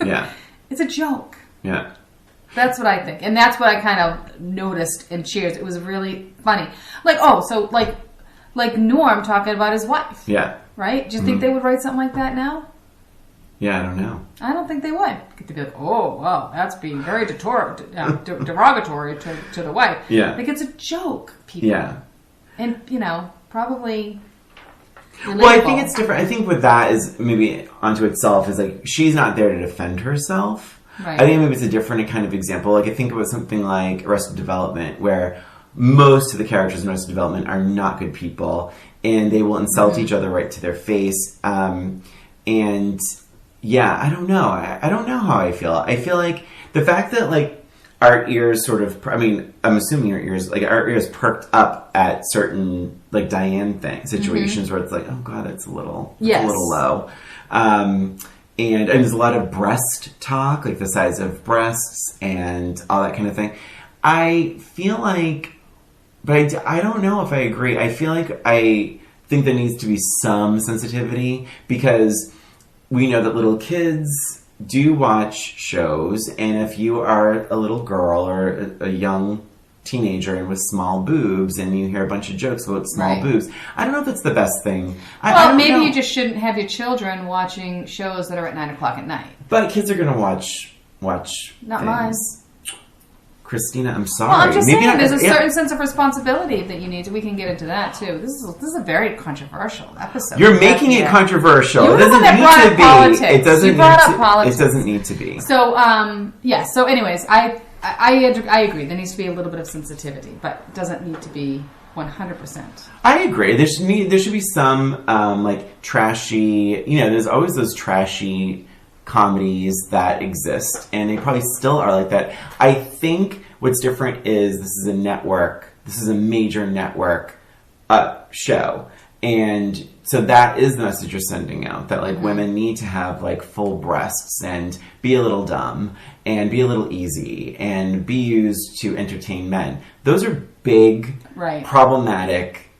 Yeah. It's a joke. Yeah. That's what I think. And that's what I kind of noticed in Cheers. It was really funny. like Norm talking about his wife. Yeah. Right? Do you think they would write something like that now? Yeah, I don't know. I don't think they would. They'd be like, oh, wow, that's being very derogatory to the wife. Yeah. Like, it's a joke, people. Yeah. And, probably relatable. Well, I think it's different. I think with that is maybe onto itself is like, she's not there to defend herself. Right. I think maybe it's a different kind of example. Like, I think about something like Arrested Development, where most of the characters in Arrested Development are not good people, and they will insult each other right to their face. And yeah, I don't know. I don't know how I feel. I feel like the fact that like our ears sort of, I mean, I'm assuming our ears perked up at certain like Diane situations where it's like, oh God, it's a little low. And there's a lot of breast talk, like the size of breasts and all that kind of thing. I feel like, but I don't know if I agree. I feel like I think there needs to be some sensitivity because we know that little kids do watch shows, and if you are a little girl or a young teenager and with small boobs and you hear a bunch of jokes about small boobs, I don't know if that's the best thing. Well, maybe you just shouldn't have your children watching shows that are at 9 o'clock at night. But kids are going to watch Not things. mine. Christina, I'm sorry. Well, I'm just Maybe saying, there's a certain sense of responsibility that you need to. We can get into that too. This is a very controversial episode. You're making it controversial. It doesn't need to be. Politics. It doesn't you brought need up to, politics. It doesn't need to be. So, So, anyways, I agree. There needs to be a little bit of sensitivity, but it doesn't need to be 100%. I agree. There should be some like trashy. There's always those trashy comedies that exist, and they probably still are like that. I think what's different is this is a network. This is a major network show, and so that is the message you're sending out. That like women need to have like full breasts and be a little dumb and be a little easy and be used to entertain men. Those are big, problematic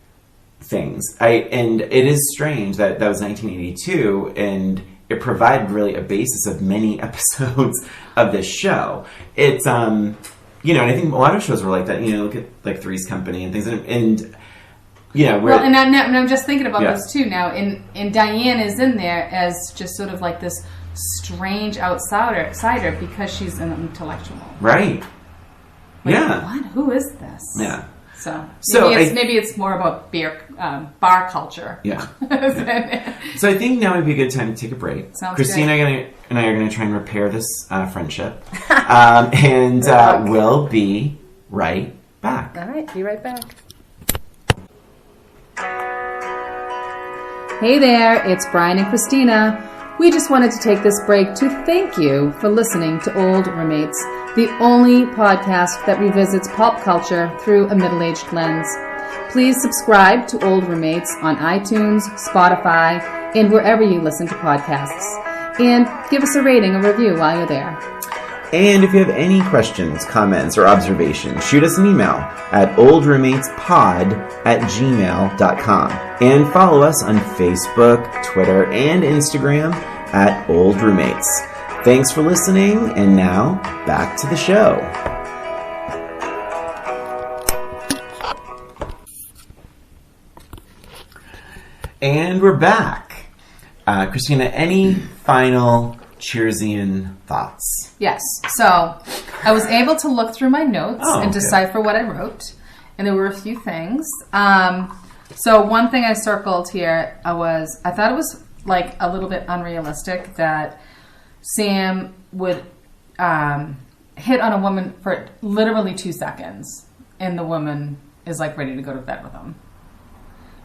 things. And it is strange that was 1982 and it provided really a basis of many episodes of this show. It's, and I think a lot of shows were like that. Look at like Three's Company and things. And I'm just thinking about those too now. And Diane is in there as just sort of like this strange outsider because she's an intellectual. Right. Like, what? Who is this? Yeah. So maybe it's more about bar culture. Yeah. So I think now would be a good time to take a break. Sounds Christina good. and I are going to try and repair this friendship. And we'll be right back. All right. Be right back. Hey there. It's Brian and Christina. We just wanted to take this break to thank you for listening to Old Roommates, the only podcast that revisits pulp culture through a middle-aged lens. Please subscribe to Old Roommates on iTunes, Spotify, and wherever you listen to podcasts. And give us a rating or review while you're there. And if you have any questions, comments, or observations, shoot us an email at oldroommatespod@gmail.com. And follow us on Facebook, Twitter, and Instagram at Old Roommates. Thanks for listening, and now, back to the show. And we're back. Christina, any final Cheersian thoughts? Yes. So I was able to look through my notes and decipher what I wrote, and there were a few things. So one thing I circled here I thought it was like a little bit unrealistic that Sam would hit on a woman for literally 2 seconds, and the woman is like ready to go to bed with him.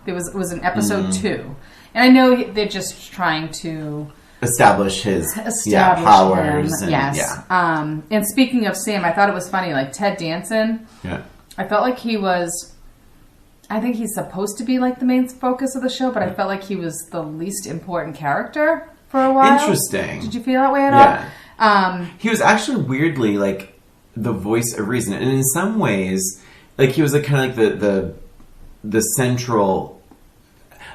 It was in episode 2, and I know they're just trying to establish his powers. And speaking of Sam, I thought it was funny, like Ted Danson. Yeah. I felt like I think he's supposed to be like the main focus of the show, but I felt like he was the least important character for a while. Interesting. Did you feel that way at all? Yeah. He was actually weirdly like the voice of reason, and in some ways, like he was like kind of like the central.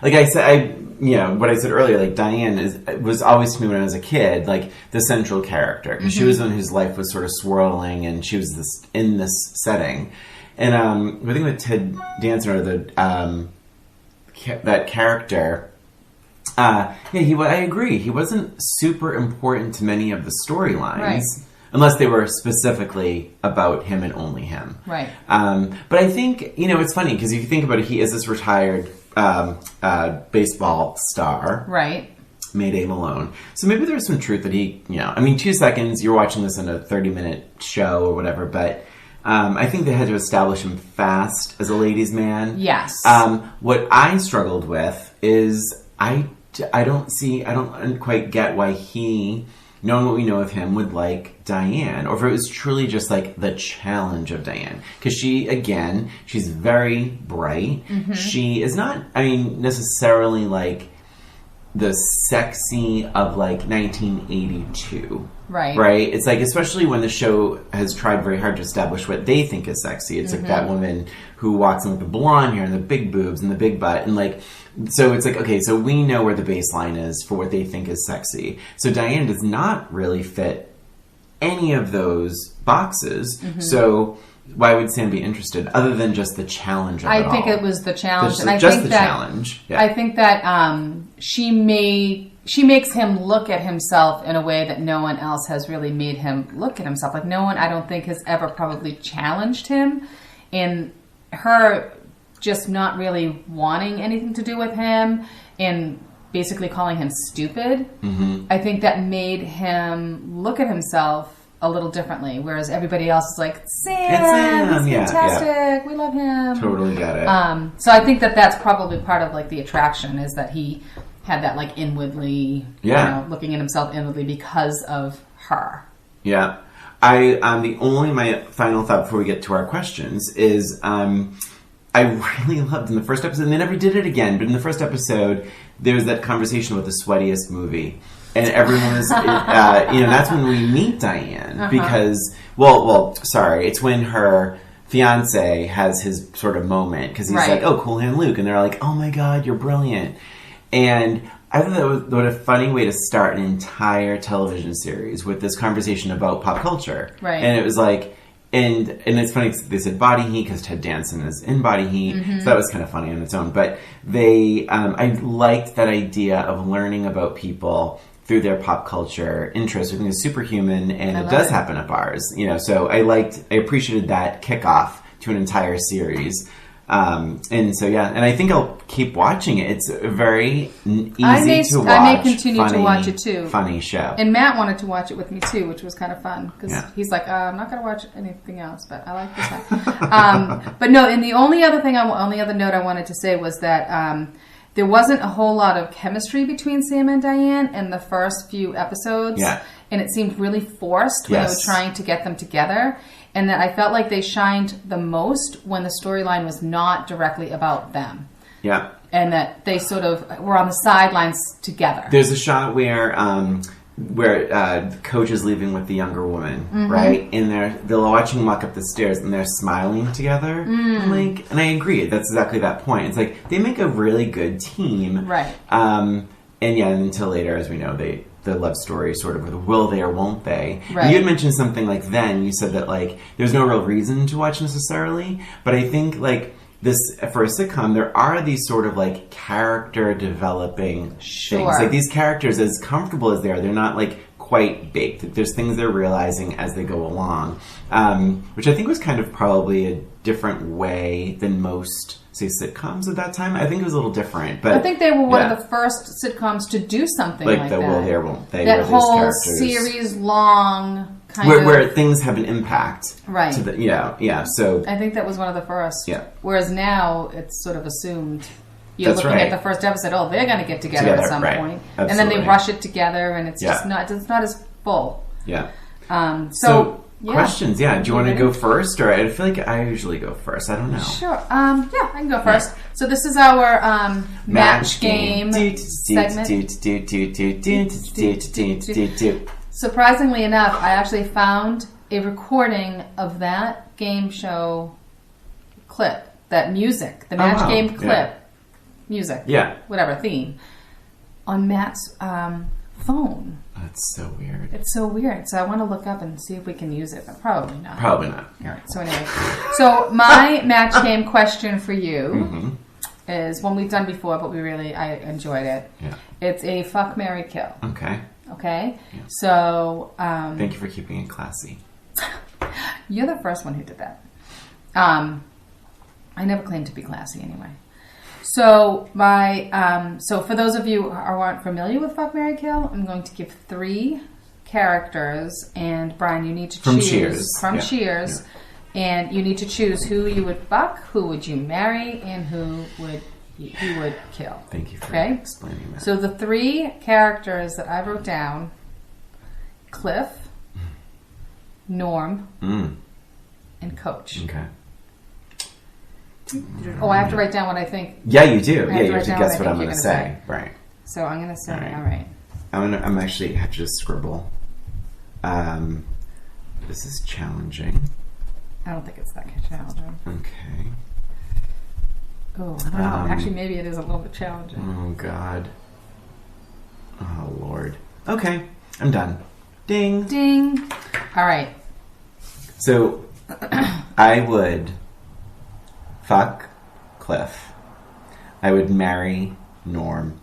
Like I said, what I said earlier, like Diane was always to me when I was a kid, like the central character, because she was the one whose life was sort of swirling, and she was in this setting. And the thing with Ted Danson, or that character. I agree. He wasn't super important to many of the storylines. Right. Unless they were specifically about him and only him. Right. But I think, it's funny because if you think about it, he is this retired baseball star. Right. Mayday Malone. So maybe there's some truth that he, 2 seconds, you're watching this in a 30-minute show or whatever, but I think they had to establish him fast as a ladies' man. Yes. What I struggled with is I don't quite get why he, knowing what we know of him, would like Diane, or if it was truly just like the challenge of Diane. Because she's very bright. Mm-hmm. She is not, necessarily like the sexy of like 1982. Right. Right? It's like, especially when the show has tried very hard to establish what they think is sexy. It's like that woman who walks in with the blonde hair and the big boobs and the big butt. And like, so it's like, okay, so we know where the baseline is for what they think is sexy. So Diane does not really fit any of those boxes. Mm-hmm. So why would Sam be interested other than just the challenge of it all? I think it was the challenge. And I think the challenge. Yeah. I think that she makes him look at himself in a way that no one else has really made him look at himself. Like, no one, I don't think, has ever probably challenged him. And her just not really wanting anything to do with him and basically calling him stupid, I think that made him look at himself a little differently, whereas everybody else is like, Sam, he's fantastic, we love him. Totally get it. So I think that that's probably part of like the attraction, is that he had that like inwardly, looking at himself inwardly because of her. Yeah. My final thought before we get to our questions is, I really loved in the first episode, and they never did it again, but in the first episode, there was that conversation about the sweatiest movie. And everyone was, that's when we meet Diane. Because, it's when her fiance has his sort of moment. Because he's like, oh, Cool Hand Luke. And they're like, oh my God, you're brilliant. And I thought that was what a funny way to start an entire television series with this conversation about pop culture. Right. And it was like, and it's funny, they said Body Heat because Ted Danson is in Body Heat, so that was kind of funny on its own. But I liked that idea of learning about people through their pop culture interests. I think it's superhuman, and it does happen at bars. So I appreciated that kickoff to an entire series. And I think I'll keep watching it. It's a very easy to watch. I may continue to watch it too. Funny show. And Matt wanted to watch it with me too, which was kind of fun because he's like, I'm not going to watch anything else, but I like this one. But no, and the only other note I wanted to say was that there wasn't a whole lot of chemistry between Sam and Diane in the first few episodes. Yeah. And it seemed really forced when they were trying to get them together. And that I felt like they shined the most when the storyline was not directly about them. Yeah. And that they sort of were on the sidelines together. There's a shot where the coach is leaving with the younger woman, right? And they're watching walk up the stairs, and they're smiling together. And I agree. That's exactly that point. It's like they make a really good team, right? And until later, as we know, the love story sort of with will they or won't they. Right. And you had mentioned something like you said that like there's no real reason to watch necessarily, but I think like this for a sitcom there are these sort of like character developing things. Like these characters, as comfortable as they are, they're not like quite baked. There's things they're realizing as they go along, which I think was kind of probably a different way than most sitcoms at that time. I think it was a little different, but I think they were one of the first sitcoms to do something like that. Will They or Won't They? That whole series long kind of where things have an impact, right? So I think that was one of the first. Yeah. Whereas now it's sort of assumed. You're looking at the first episode. Oh, they're going to get together at some point, Absolutely. And then they rush it together, and it's just not. It's not as full. Yeah. Questions, Do you want to go first, or I feel like I usually go first? I don't know. Sure. I can go first. Yeah. So this is our match game segment. Surprisingly enough, I actually found a recording of that game show clip, that music, the match game clip, music, whatever theme, on Matt's phone. That's so weird. It's so weird. So I want to look up and see if we can use it, but probably not. Probably not. All right. So anyway, so my match game question for you is one we've done before, but I enjoyed it. Yeah. It's a fuck, marry, kill. Okay. Okay? Yeah. So... Thank you for keeping it classy. You're the first one who did that. I never claimed to be classy anyway. So so for those of you who aren't familiar with Fuck, Marry, Kill, I'm going to give 3 characters, and Brian, you need to From choose Cheers. from Yeah. Cheers, and you need to choose who you would fuck, who would you marry, and who would you would kill. Thank you for Okay? explaining that. So the 3 characters that I wrote down: Cliff, Norm, and Coach. Okay. Oh, I have to write down what I think. Yeah, you do. I Yeah, you write have to down guess what what I I'm think going to you're say. gonna Right. So I'm going to say, All right. all right. I'm actually have to just scribble. This is challenging. I don't think it's that challenging. Okay. Oh, I don't know. Actually, maybe it is a little bit challenging. Oh, God. Oh, Lord. Okay. I'm done. Ding. Ding. All right. So, I would fuck Cliff. I would marry Norm.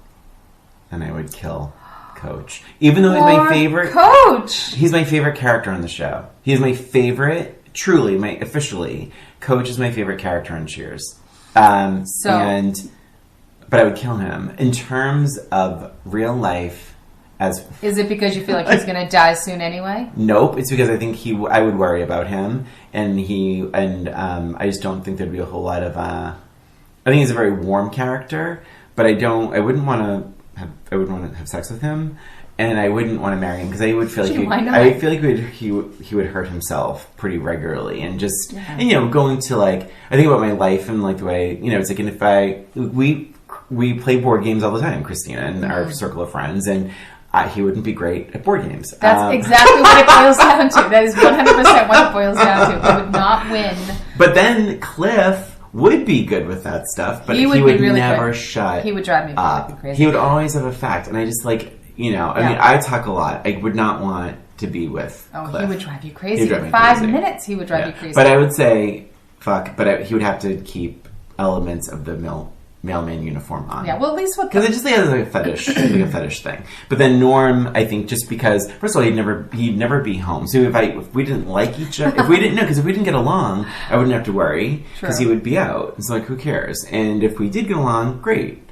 And I would kill Coach. Even though he's my favorite... Coach! He's my favorite character on the show. He is my favorite... Truly, officially, Coach is my favorite character on Cheers. But I would kill him. In terms of real life, Is it because you feel like he's going to die soon anyway? Nope. It's because I think I would worry about him, and I just don't think there'd be a whole lot of. I think he's a very warm character, but I wouldn't want to have sex with him. And I wouldn't want to marry him because I would feel like he would hurt himself pretty regularly, and just and, going to I think about my life and the way it's like, and if we play board games all the time, Christina and our circle of friends, and he wouldn't be great at board games. That's exactly what it boils down to. That is 100% what it boils down to. He would not win. But then Cliff would be good with that stuff, but he would really never shut. He would drive me up. Crazy. He would always have a fact, and I just I mean, I talk a lot. I would not want to be with Cliff. He would drive you crazy. In 5 minutes, he would drive you crazy. But I would say, fuck, but he would have to keep elements of the mailman uniform on. Yeah, well, at least because it just has a fetish, a fetish thing. But then Norm, I think, just because first of all, he'd never be home. So if we didn't like each other, if we didn't get along, I wouldn't have to worry because he would be out. It's who cares? And if we did get along, great.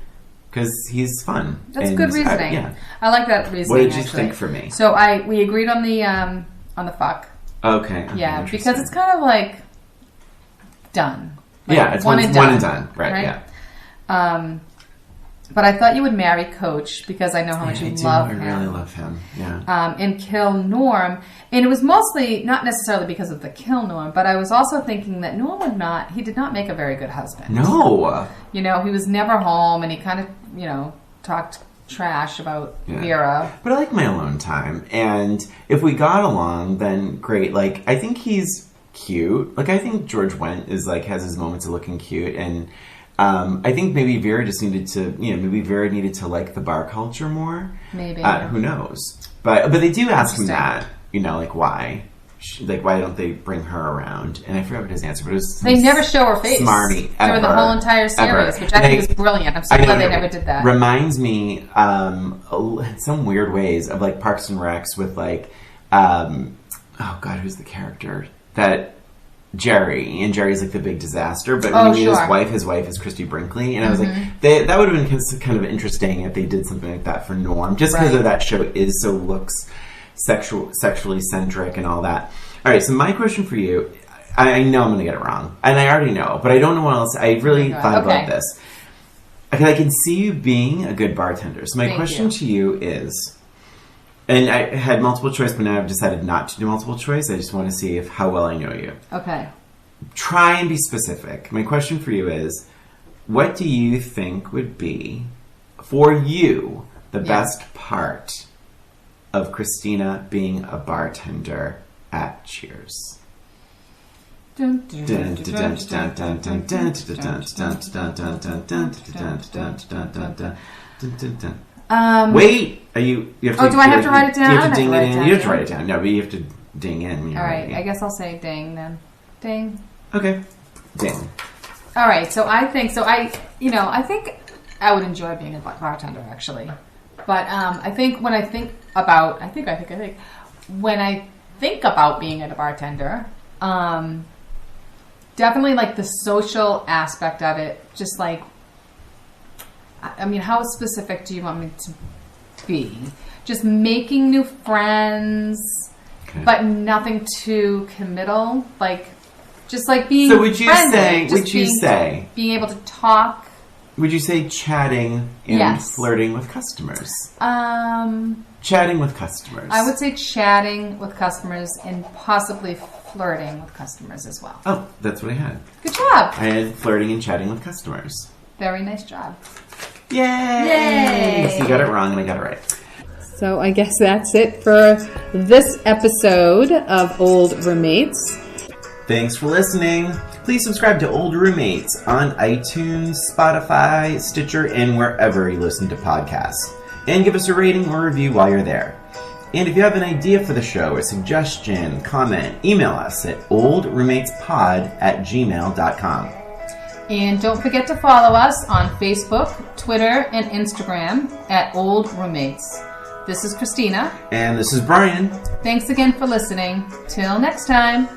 Because he's fun. That's good reasoning. I like that reasoning. What did you think for me? So we agreed on the fuck. Okay. Yeah, because it's kind of done. It's one and done. Right. Yeah. But I thought you would marry Coach because I know how much you love him. I really love him. Yeah. And kill Norm. And it was mostly not necessarily because of the kill Norm, but I was also thinking that Norm he did not make a very good husband. No. He was never home, and he kind of, talked trash about Vera. But I like my alone time, and if we got along, then great. I think he's cute. I think George Wendt has his moments of looking cute, and I think maybe Vera just needed to like the bar culture more. Maybe. Who knows? But they do ask him that, why? Why don't they bring her around? And I forgot what his answer, but it was... They never show her face. Smarmy, ever. During the whole entire series, which I think is brilliant. I'm so glad they never did that. Reminds me, some weird ways of, Parks and Recs with, oh God, who's the character? That... Jerry, and Jerry's the big disaster, but when you meet his wife is Christy Brinkley, and I was that would have been kind of interesting if they did something like that for Norm, just because of that show looks sexually centric and all that. All right, so my question for you, I know I'm going to get it wrong, and I already know, but I don't know what else. I really thought about this. I can see you being a good bartender. So my question to you is... And I had multiple choice, but now I've decided not to do multiple choice. I just want to see how well I know you. Okay. Try and be specific. My question for you is, what do you think would be, for you, the best part of Christina being a bartender at Cheers? Wait! You have to, do I have to write it down? You have to ding it in. You have to write it down. No, but you have to ding in. All right, I guess I'll say ding then. Ding. Okay. Ding. All right, so I think I would enjoy being a bartender actually, but I think when I think about being a bartender, definitely like the social aspect of it. Just like, I mean, how specific do you want me to be? Just making new friends, Okay. but nothing too committal. Like, just like being. So would you friendly, say? Being able to talk? Would you say chatting and Yes. flirting with customers? Um, Chatting with customers. I would say chatting with customers and possibly flirting with customers as well. Oh, that's what I had. Good job. I had flirting and chatting with customers. Very nice job. Yay! Yay! So you got it wrong and I got it right. So I guess that's it for this episode of Old Roommates. Thanks for listening. Please subscribe to Old Roommates on iTunes, Spotify, Stitcher, and wherever you listen to podcasts. And give us a rating or review while you're there. And if you have an idea for the show, a suggestion, comment, email us at oldroommatespod@gmail.com. And don't forget to follow us on Facebook, Twitter, and Instagram at Old Roommates. This is Christina. And this is Brian. Thanks again for listening. Till next time.